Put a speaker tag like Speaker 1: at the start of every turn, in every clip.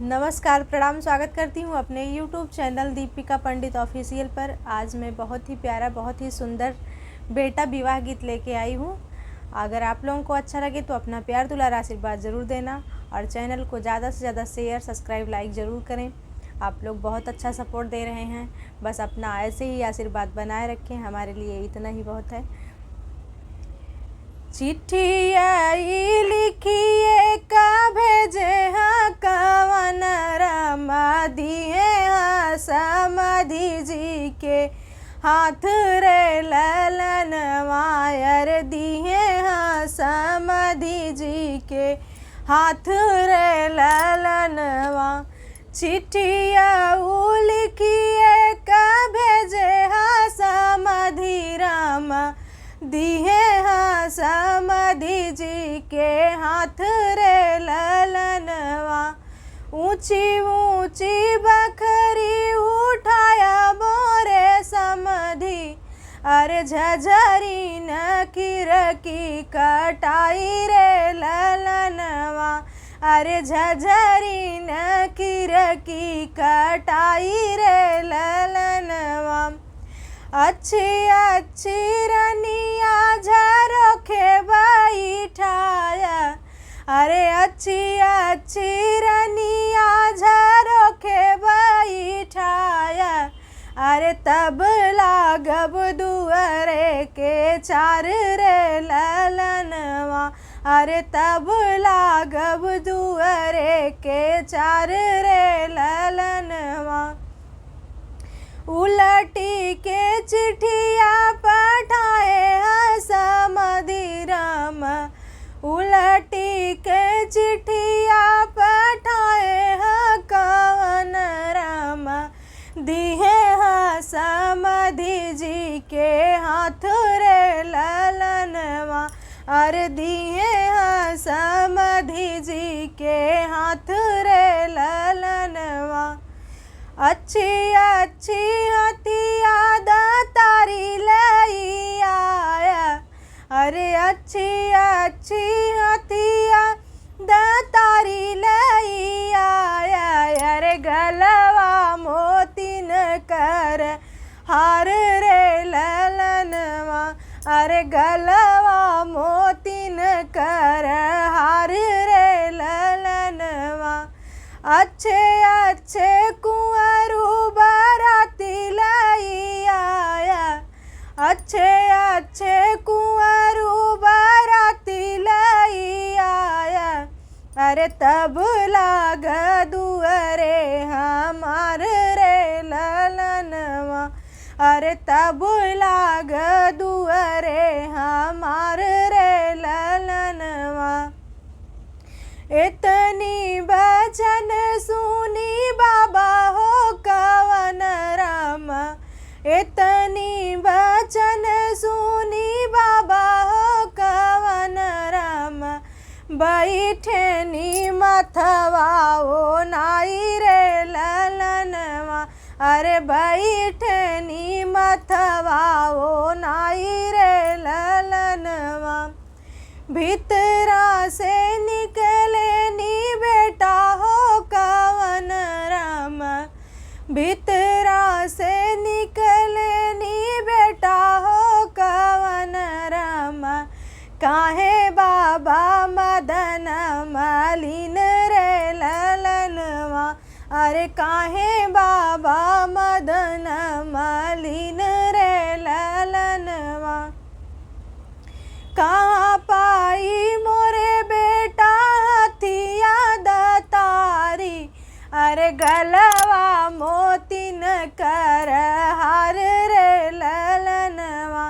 Speaker 1: नमस्कार, प्रणाम। स्वागत करती हूँ अपने YouTube चैनल दीपिका पंडित ऑफिशियल पर। आज मैं बहुत ही प्यारा, बहुत ही सुंदर बेटा विवाह गीत लेके आई हूँ। अगर आप लोगों को अच्छा लगे तो अपना प्यार दुलार आशीर्वाद ज़रूर देना और चैनल को ज़्यादा से ज़्यादा शेयर, सब्सक्राइब, लाइक ज़रूर करें। आप लोग बहुत अच्छा सपोर्ट दे रहे हैं, बस अपना ऐसे ही आशीर्वाद बनाए रखें, हमारे लिए इतना ही बहुत है। चिट्ठी आई लिखिए का भेजे हाँ कवन रमा दिए हाँ समाधि जी के हाथ रे ललन मायर दिए हाँ समाधि जी के हाथ रे ललनवा। चिट्ठिया लिखिए का भेजे हाँ समाधि रामा दिए हाँ समाधि जी के हाथ रे ललनवा। ऊंची ऊंची बखरी उठाया मोरे समाधि अरे झझरी न किरकी कटाई रे ललनवा। अरे झझरी न किरकी कटाई रे ललनवा। अच्छी अच्छी रनिया झरोखे बैठाया अरे अच्छी अच्छी रनिया झरोखे बैठाया। अरे तब लागब दुआरे के चार रे ललनवा। अरे तब लागब दुआरे के चार रे ललनवा। उलटी के चिट्ठिया पठाए हाँ समाधि रामा। उलटी के चिट्ठिया पठाए हाँ कवन रामा दिए हाँ समाधि जी के हाथ रे ललनवा। अरे दिए हाँ समाधि जी के हाथ रे ललनवा। अच्छी अच्छी हथिया दातारी लई आया अरे अच्छी अच्छी हथिया दातारी लई आया। अरे गलवा मोती न कर हार रे ललनवा। अरे गलवा मोती न कर हार रे ललनवा। अच्छे अच्छे कुंवरू बाराती लाई आया अच्छे अच्छे कुंवरू बाराती लाई आया। अरे तब लाग दुआरे हमार रे ललनवा। अरे तब लाग दुआरे हमार रे ललनवा। इतनी बचन सुनी बाबा हो कवन रामा। इतनी बचन सुनी बाबा हो कवन रामा। बैठे नी मथवा ओ नाई रे ललनवा। अरे बैठे नी मथवा ओ नाई रे ललनवा। भीतरा से निकले नी बेटा हो कवन रामा। भीतरा से निकले नी बेटा हो कवन रामा। काहे बाबा मदन मालिन रे ललनवा। अरे काहे बाबा मदन मालिन रे ललनवा। कहाँ पाई मोरे बेटा हथिया दातारी अरे गलवा मोती न कर हार रे ललनवा।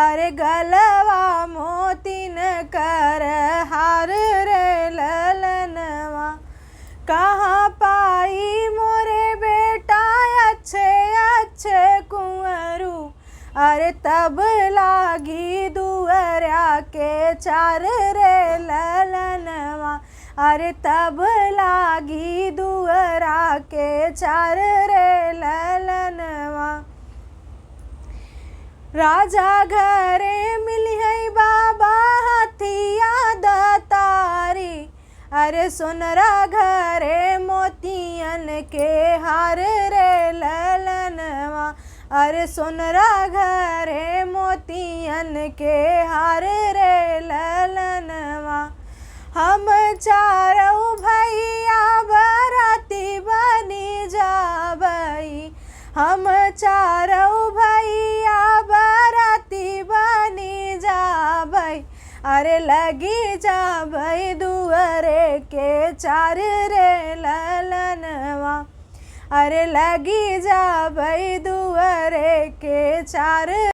Speaker 1: अरे गलवा मोती न कर हार रे ललनवा। कहाँ पाई मोरे बेटा अच्छे अच्छे कुंवरू अरे तब लागी दुआरा के चार रे ललनवा। अरे तब लागी दुआरा के चार रे ललनवा। राजा घरे मिली है बाबा हथिया दातारी अरे सोनरा घरे मोती के हार रे ललनवा, अरे सोनरा घरे मोतियन के हार रे ललनवा। हम चारों भैया बराती बनी जाबई, हम चारों भैया बराती बनी जाबई, अरे लगी जाबई दुअरे के चार रे ललनवा, अरे लगी जाबई दुअरे के चार।